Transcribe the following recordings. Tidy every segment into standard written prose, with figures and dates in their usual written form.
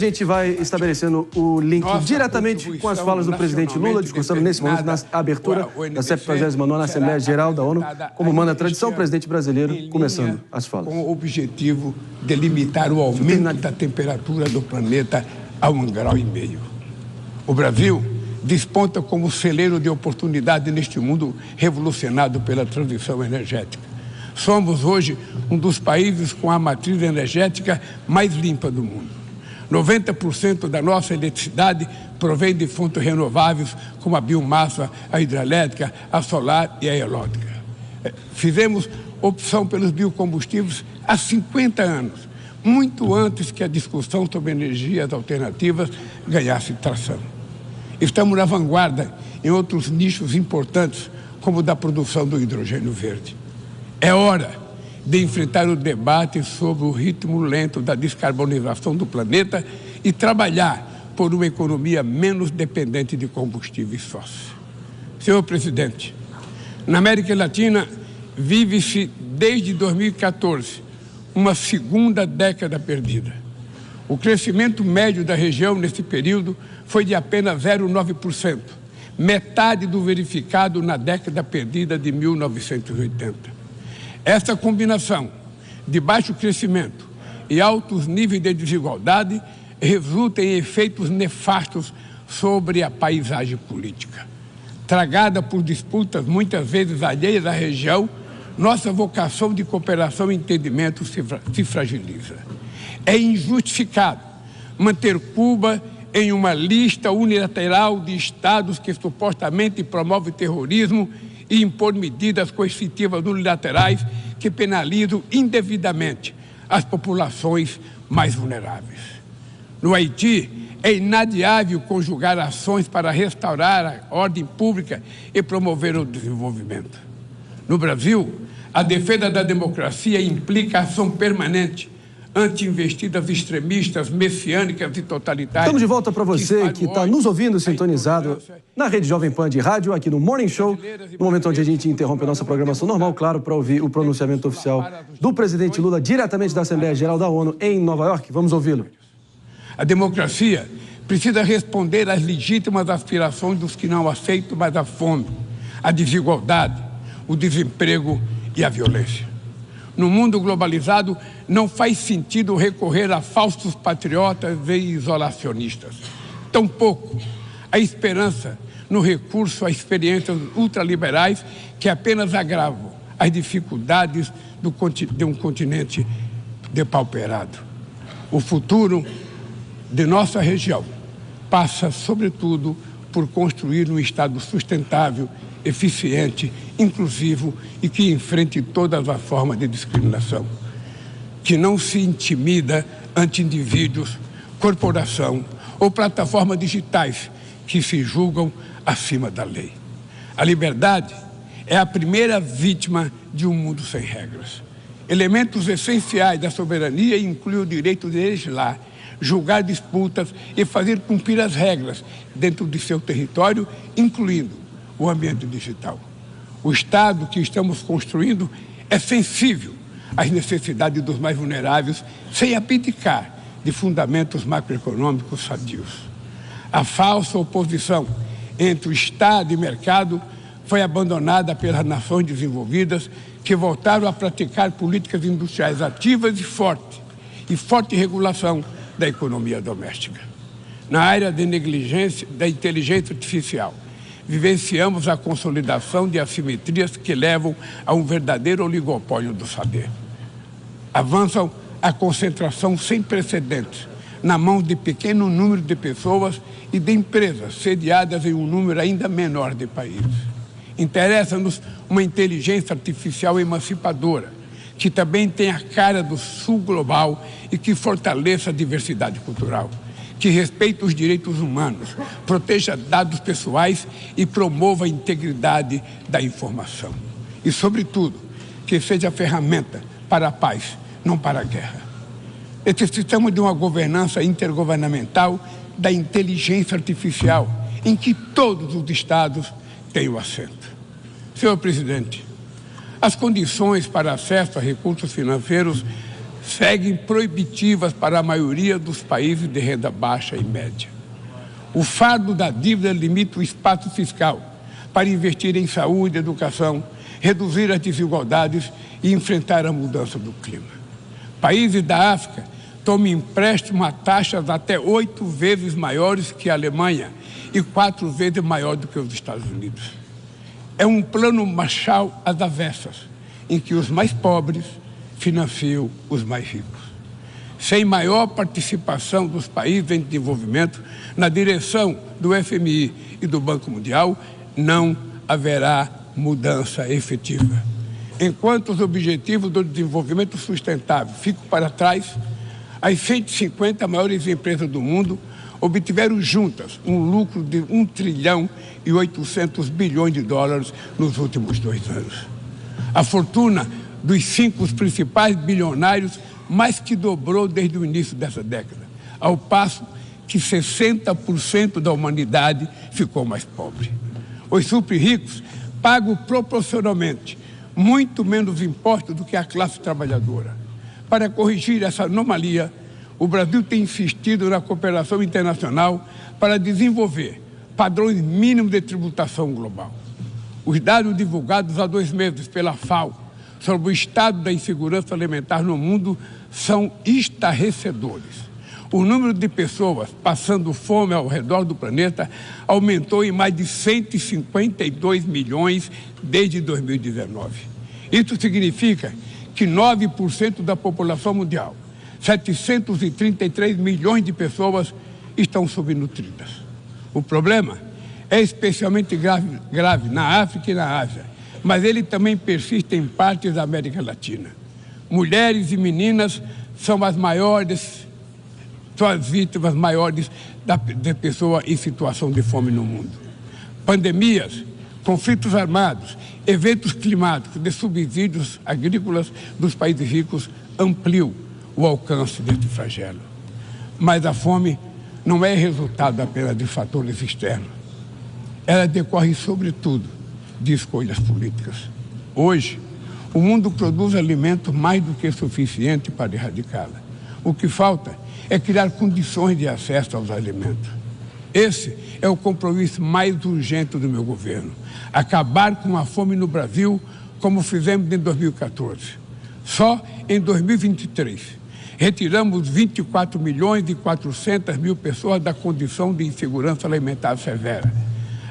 A gente vai estabelecendo o link diretamente com as falas do presidente Lula, discursando nesse momento na abertura da 79ª Assembleia Geral da ONU, como manda a tradição, o presidente brasileiro começando as falas. Com o objetivo de limitar o aumento da temperatura do planeta a 1,5 grau. O Brasil desponta como celeiro de oportunidade neste mundo revolucionado pela transição energética. Somos hoje um dos países com a matriz energética mais limpa do mundo. 90% da nossa eletricidade provém de fontes renováveis, como a biomassa, a hidrelétrica, a solar e a eólica. Fizemos opção pelos biocombustíveis há 50 anos, muito antes que a discussão sobre energias alternativas ganhasse tração. Estamos na vanguarda em outros nichos importantes, como o da produção do hidrogênio verde. É hora de enfrentar o debate sobre o ritmo lento da descarbonização do planeta e trabalhar por uma economia menos dependente de combustíveis fósseis. Senhor presidente, na América Latina vive-se desde 2014 uma segunda década perdida. O crescimento médio da região nesse período foi de apenas 0,9%, metade do verificado na década perdida de 1980. Essa combinação de baixo crescimento e altos níveis de desigualdade resulta em efeitos nefastos sobre a paisagem política. Tragada por disputas muitas vezes alheias à região, nossa vocação de cooperação e entendimento se fragiliza. É injustificado manter Cuba em uma lista unilateral de estados que supostamente promove terrorismo e impor medidas coercitivas unilaterais que penalizam indevidamente as populações mais vulneráveis. No Haiti, é inadiável conjugar ações para restaurar a ordem pública e promover o desenvolvimento. No Brasil, a defesa da democracia implica ação permanente anti-investidas extremistas, messiânicas e totalitárias. Estamos de volta para você que está nos ouvindo sintonizado na Rede Jovem Pan de rádio, aqui no Morning Show, no momento onde a gente interrompe a nossa programação normal, claro, para ouvir o pronunciamento oficial do presidente Lula, diretamente da Assembleia Geral da ONU em Nova York. Vamos ouvi-lo. A democracia precisa responder às legítimas aspirações dos que não aceitam mais a fome, a desigualdade, o desemprego e a violência. No mundo globalizado, não faz sentido recorrer a falsos patriotas e isolacionistas. Tampouco a esperança no recurso a experiências ultraliberais que apenas agravam as dificuldades de um continente depauperado. O futuro de nossa região passa, sobretudo, por construir um Estado sustentável, eficiente, inclusivo e que enfrente todas as formas de discriminação, que não se intimida ante indivíduos, corporação ou plataformas digitais que se julgam acima da lei. A liberdade é a primeira vítima de um mundo sem regras. Elementos essenciais da soberania incluem o direito de legislar, julgar disputas e fazer cumprir as regras dentro de seu território, incluindo o ambiente digital. O Estado que estamos construindo é sensível às necessidades dos mais vulneráveis, sem abdicar de fundamentos macroeconômicos sadios. A falsa oposição entre o Estado e mercado foi abandonada pelas nações desenvolvidas que voltaram a praticar políticas industriais ativas e forte regulação da economia doméstica. Na área de negligência da inteligência artificial, vivenciamos a consolidação de assimetrias que levam a um verdadeiro oligopólio do saber. Avançam a concentração sem precedentes na mão de pequeno número de pessoas e de empresas sediadas em um número ainda menor de países. Interessa-nos uma inteligência artificial emancipadora, que também tem a cara do sul global e que fortaleça a diversidade cultural, que respeite os direitos humanos, proteja dados pessoais e promova a integridade da informação. E, sobretudo, que seja ferramenta para a paz, não para a guerra. Necessitamos de uma governança intergovernamental da inteligência artificial, em que todos os estados tenham assento. Senhor presidente, as condições para acesso a recursos financeiros seguem proibitivas para a maioria dos países de renda baixa e média. O fardo da dívida limita o espaço fiscal para investir em saúde, educação, reduzir as desigualdades e enfrentar a mudança do clima. Países da África tomam empréstimo a taxas até 8 vezes maiores que a Alemanha e 4 vezes maior do que os Estados Unidos. É um plano Marshall às avessas, em que os mais pobres financiam os mais ricos. Sem maior participação dos países em desenvolvimento na direção do FMI e do Banco Mundial, não haverá mudança efetiva. Enquanto os objetivos do desenvolvimento sustentável ficam para trás, as 150 maiores empresas do mundo obtiveram juntas um lucro de 1 trilhão e 800 bilhões de dólares nos últimos 2 anos. A fortuna dos 5 principais bilionários mais que dobrou desde o início dessa década, ao passo que 60% da humanidade ficou mais pobre. Os super ricos pagam proporcionalmente muito menos impostos do que a classe trabalhadora. Para corrigir essa anomalia, o Brasil tem insistido na cooperação internacional para desenvolver padrões mínimos de tributação global. Os dados divulgados há 2 meses pela FAO sobre o estado da insegurança alimentar no mundo são estarrecedores. O número de pessoas passando fome ao redor do planeta aumentou em mais de 152 milhões desde 2019. Isso significa que 9% da população mundial, 733 milhões de pessoas, estão subnutridas. O problema é especialmente grave na África e na Ásia, mas ele também persiste em partes da América Latina. Mulheres e meninas são as vítimas maiores de pessoas em situação de fome no mundo. Pandemias, conflitos armados, eventos climáticos de subsídios agrícolas dos países ricos ampliam o alcance deste flagelo. Mas a fome não é resultado apenas de fatores externos. Ela decorre, sobretudo, de escolhas políticas. Hoje, o mundo produz alimento mais do que suficiente para erradicá-la. O que falta é criar condições de acesso aos alimentos. Esse é o compromisso mais urgente do meu governo. Acabar com a fome no Brasil, como fizemos em 2014. Só em 2023, retiramos 24 milhões e 400 mil pessoas da condição de insegurança alimentar severa.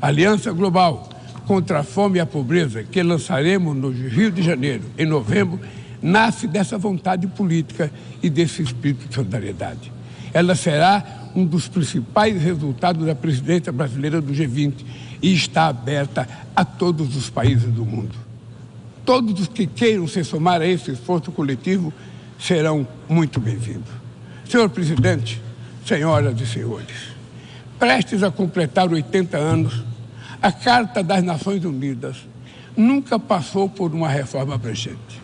A Aliança Global contra a Fome e a Pobreza, que lançaremos no Rio de Janeiro, em novembro, nasce dessa vontade política e desse espírito de solidariedade. Ela será um dos principais resultados da presidência brasileira do G20 e está aberta a todos os países do mundo. Todos os que queiram se somar a esse esforço coletivo serão muito bem-vindos. Senhor presidente, senhoras e senhores, prestes a completar 80 anos, a Carta das Nações Unidas nunca passou por uma reforma abrangente.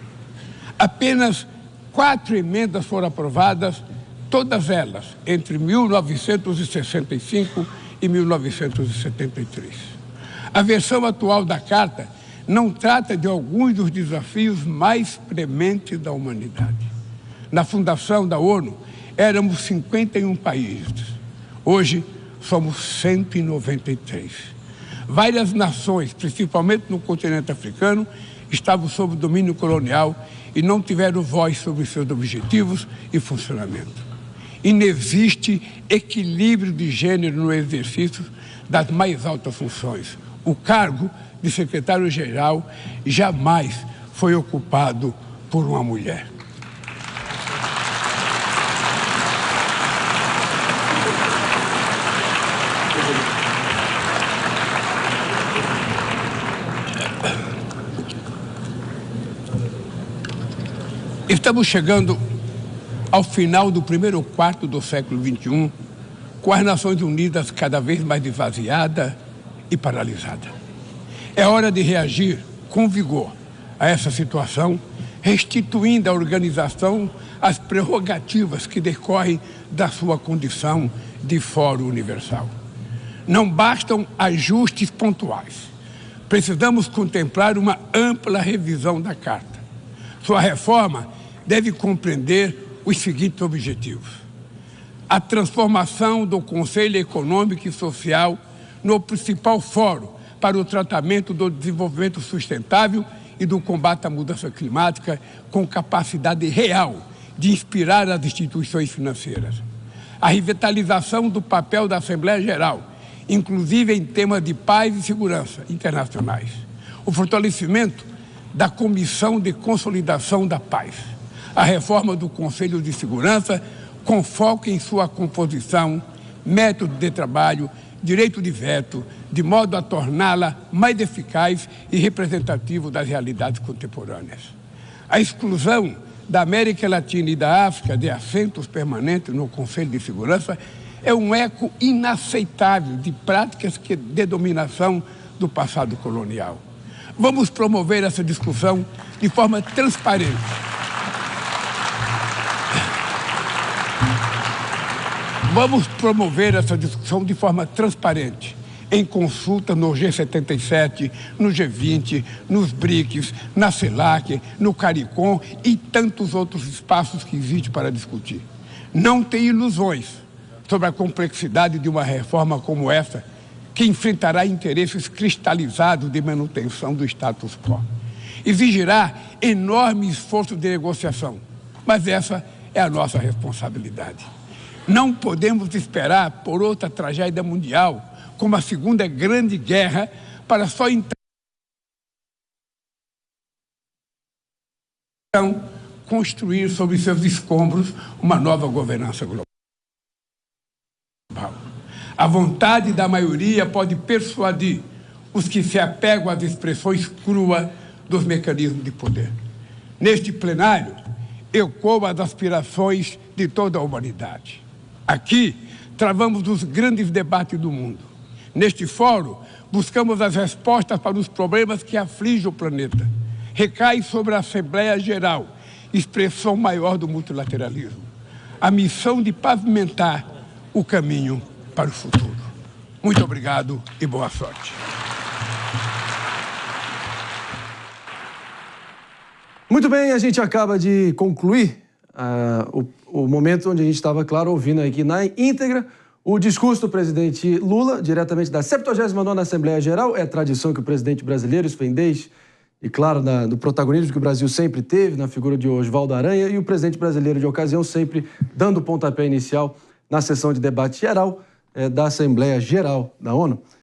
Apenas 4 emendas foram aprovadas, todas elas entre 1965 e 1973. A versão atual da Carta não trata de alguns dos desafios mais prementes da humanidade. Na fundação da ONU, éramos 51 países. Hoje, somos 193. Várias nações, principalmente no continente africano, estavam sob domínio colonial e não tiveram voz sobre seus objetivos e funcionamento. Inexiste equilíbrio de gênero no exercício das mais altas funções. O cargo de secretário-geral jamais foi ocupado por uma mulher. Estamos chegando ao final do primeiro quarto do século XXI, com as Nações Unidas cada vez mais esvaziada e paralisada. É hora de reagir com vigor a essa situação, restituindo à organização as prerrogativas que decorrem da sua condição de Fórum Universal. Não bastam ajustes pontuais. Precisamos contemplar uma ampla revisão da Carta. Sua reforma deve compreender os seguintes objetivos: a transformação do Conselho Econômico e Social no principal fórum para o tratamento do desenvolvimento sustentável e do combate à mudança climática, com capacidade real de inspirar as instituições financeiras. A revitalização do papel da Assembleia Geral, inclusive em temas de paz e segurança internacionais. O fortalecimento da Comissão de Consolidação da Paz. A reforma do Conselho de Segurança, com foco em sua composição, método de trabalho, direito de veto, de modo a torná-la mais eficaz e representativa das realidades contemporâneas. A exclusão da América Latina e da África de assentos permanentes no Conselho de Segurança é um eco inaceitável de práticas de dominação do passado colonial. Vamos promover essa discussão de forma transparente. Vamos promover essa discussão de forma transparente, em consulta no G77, no G20, nos BRICS, na CELAC, no CARICOM e tantos outros espaços que existem para discutir. Não tem ilusões sobre a complexidade de uma reforma como essa, que enfrentará interesses cristalizados de manutenção do status quo. Exigirá enorme esforço de negociação, mas essa é a nossa responsabilidade. Não podemos esperar por outra tragédia mundial, como a Segunda Grande Guerra, para só então construir sobre seus escombros uma nova governança global. A vontade da maioria pode persuadir os que se apegam às expressões cruas dos mecanismos de poder. Neste plenário, ecoam as aspirações de toda a humanidade. Aqui, travamos os grandes debates do mundo. Neste fórum, buscamos as respostas para os problemas que afligem o planeta. Recai sobre a Assembleia Geral, expressão maior do multilateralismo, a missão de pavimentar o caminho para o futuro. Muito obrigado e boa sorte. Muito bem, a gente acaba de concluir o momento onde a gente estava, claro, ouvindo aqui na íntegra o discurso do presidente Lula, diretamente da 79ª Assembleia Geral. É tradição que o presidente brasileiro, isso vem desde, e claro, do protagonismo que o Brasil sempre teve na figura de Oswaldo Aranha, e o presidente brasileiro de ocasião sempre dando o pontapé inicial na sessão de debate geral da Assembleia Geral da ONU.